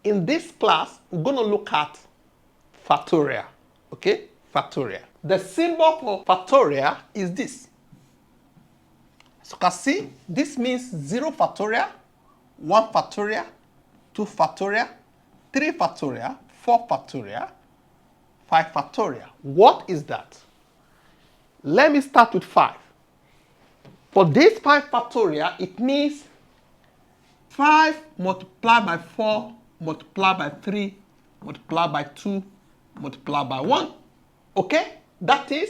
In this class, we're going to look at factorial. Okay? Factorial. The symbol for factorial is this. As you can see, this means 0 factorial, 1 factorial, 2 factorial, 3 factorial, 4 factorial, 5 factorial. What is that? Let me start with 5. For this 5 factorial, it means 5 multiplied by 4 multiplied by 3 multiplied by 2 multiplied by 1. Okay? That is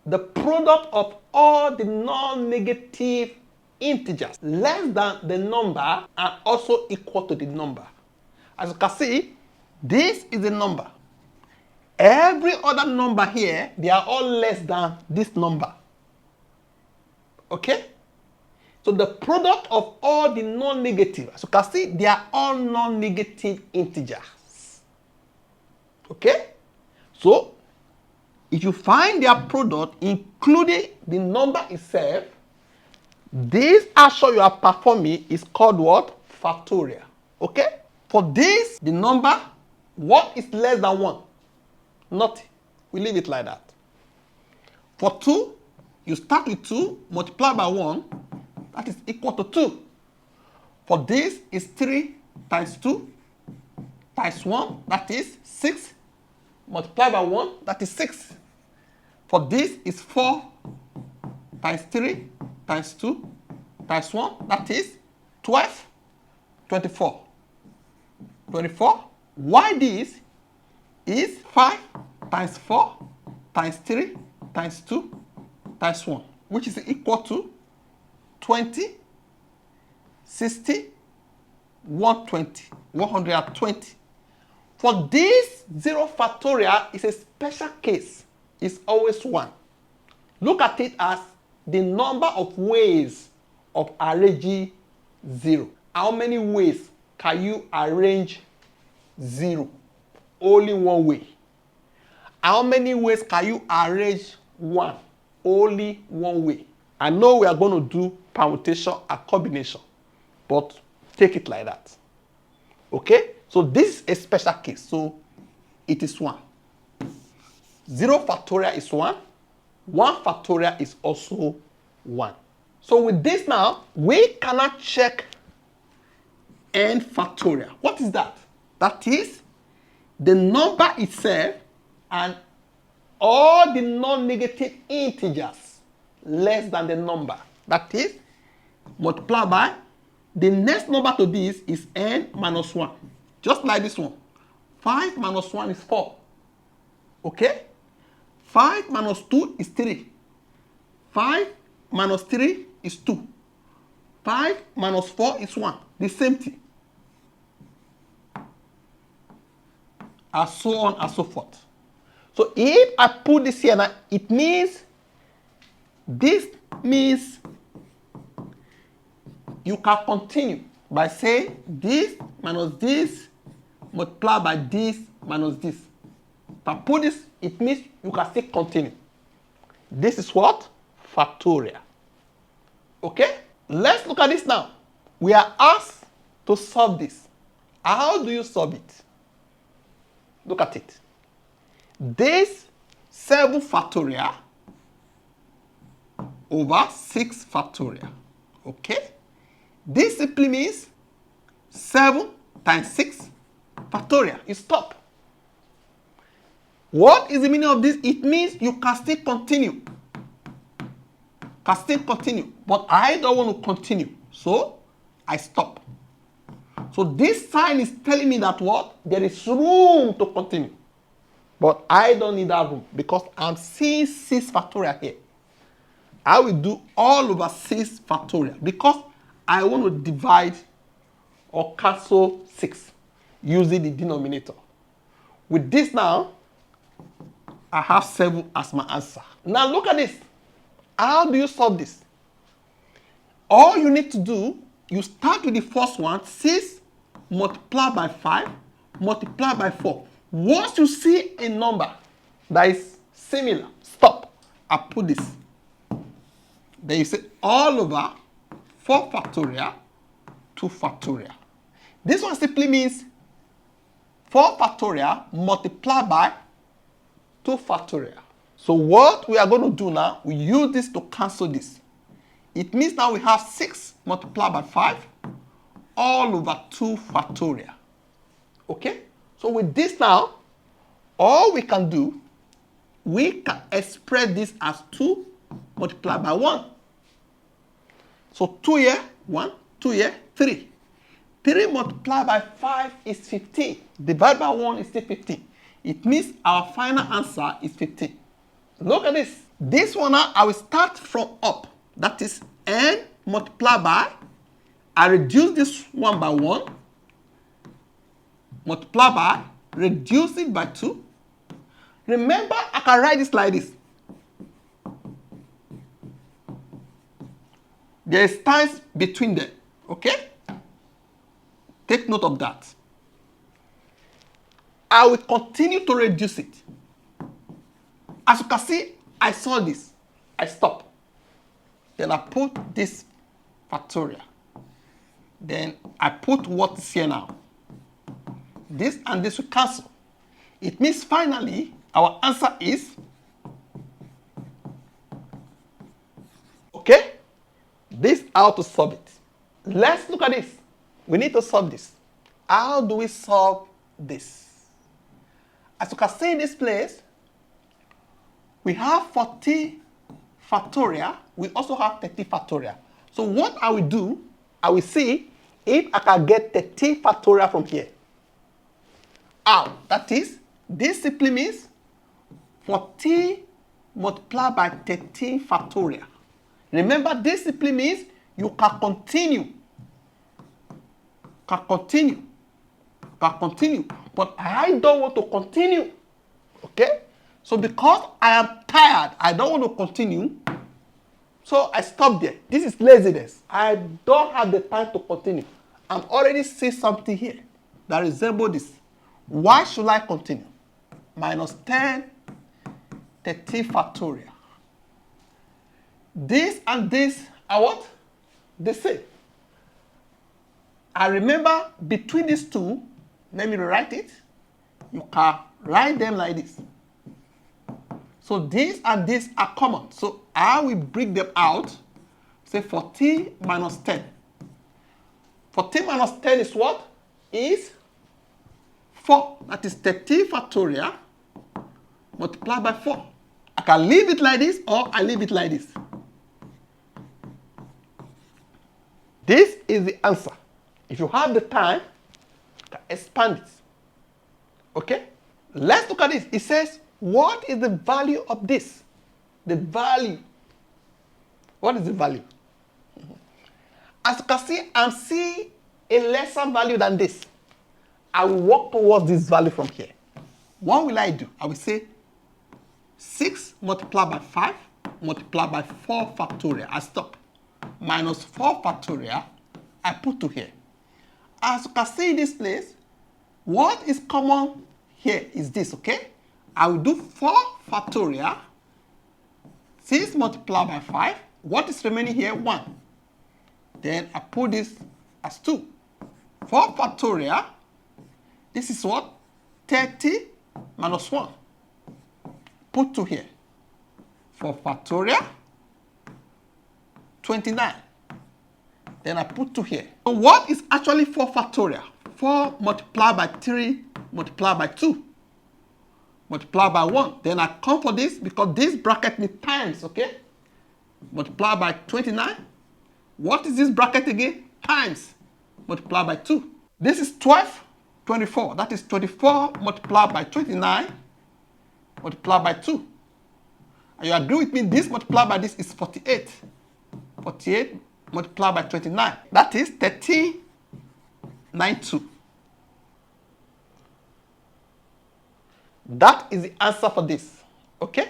the product of all the non-negative integers less than the number and also equal to the number. As you can see, this is a number. Every other number here, they are all less than this number. Okay? So the product of all the non-negative, as you can see, they are all non-negative integers. Okay? So, if you find their product, including the number itself, this action you are performing is called what? Factorial. Okay? For this, the number, what is less than 1? Nothing. We leave it like that. For 2, you start with 2, multiply by 1, that is equal to 2. For this is 3 times 2 times 1, that is 6. Multiply by 1, that is 6. For this is 4 times 3 times 2 times 1, that is 12, 24. 24. Why this is 5 times 4 times 3 times 2 times 1, which is equal to 20, 60, 120, 120. For this 0 factorial is a special case. It's always 1. Look at it as the number of ways of arranging 0. How many ways can you arrange 0? Only one way. How many ways can you arrange 1? Only one way. I know we are going to do permutation and combination, but take it like that. Okay? So this is a special case. So it is 1. 0 factorial is 1. 1 factorial is also 1. So with this now, we cannot check n factorial. What is that? That is the number itself and all the non-negative integers less than the number. That is, multiply by, the next number to this is n minus 1. Just like this one. 5 minus 1 is 4. Okay? 5 minus 2 is 3. 5 minus 3 is 2. 5 minus 4 is 1. The same thing. And so on and so forth. So if I put this here now, it means, this means you can continue by saying this minus this multiplied by this minus this. If I put this, it means you can still continue. This is what? Factorial. Okay? Let's look at this now. We are asked to solve this. How do you solve it? Look at it. This 7 factorial over 6 factorial. Okay? This simply means 7 times 6 factorial. You stop. What is the meaning of this? It means you can still continue. Can still continue. But I don't want to continue. So I stop. So this sign is telling me that what? There is room to continue. But I don't need that room because I'm seeing 6 factorial here. I will do all over 6 factorial because I want to divide or cancel 6 using the denominator. With this now, I have 7 as my answer. Now look at this. How do you solve this? All you need to do, you start with the first one, 6 multiplied by 5 multiplied by 4. Once you see a number that is similar, stop. I put this. Then you say all over 4 factorial, 2 factorial. This one simply means 4 factorial multiplied by 2 factorial. So what we are going to do now, we use this to cancel this. It means now we have 6 multiplied by 5 all over 2 factorial. Okay? So with this now, all we can do, we can express this as 2 multiplied by 1. So 2 here, 1, 2 here, 3. 3 multiplied by 5 is 15. Divided by 1 is still 15. It means our final answer is 15. Look at this. This one now, I will start from up. That is n multiplied by, I reduce this one by 1, multiply by, reduce it by 2. Remember, I can write this like this. There is times between them, okay? Take note of that. I will continue to reduce it. As you can see, I saw this. I stop. Then I put this factorial. Then I put what is here now. This and this will cancel. It means finally, our answer is, okay? This is how to solve it. Let's look at this. We need to solve this. How do we solve this? As you can see in this place, we have 40 factorial. We also have 30 factorial. So what I will do, I will see if I can get 30 factorial from here. How? That is, this simply means 40 multiplied by 13 factorial. Remember, this simply means you can continue. Can continue. But I don't want to continue. Okay? So because I am tired, I don't want to continue. So I stop there. This is laziness. I don't have the time to continue. I'm already seeing something here that resembles this. Why should I continue? Minus 10, 30 factorial. This and this are what? The same. I remember between these two, let me rewrite it. You can write them like this. So this and this are common. So I will break them out. Say 40 minus 10. 40 minus 10 is what? Is 4. That is 30 factorial multiplied by 4. I can leave it like this or I leave it like this. This is the answer. If you have the time, you can expand it. Okay? Let's look at this. It says, what is the value of this? The value. What is the value? As you can see, I'm seeing a lesser value than this. I will walk towards this value from here. What will I do? I will say 6 multiplied by 5 multiplied by 4 factorial. I stop. Minus 4 factorial, I put to here. As you can see in this place, what is common here is this, okay? I will do 4 factorial, 6 multiplied by 5. What is remaining here? 1. Then I put this as 2. 4 factorial, this is what? 30 minus 1. Put 2 here. 4 factorial, 29. Then I put 2 here. So what is actually 4 factorial? 4 multiplied by 3 multiplied by 2 multiplied by 1. Then I come for this because this bracket needs times, okay? Multiplied by 29. What is this bracket again? Times. Multiplied by 2. This is 12, 24. That is 24 multiplied by 29 multiplied by 2. And you agree with me, this multiplied by this is 48. 48 multiplied by 29. That is 1392. That is the answer for this. Okay?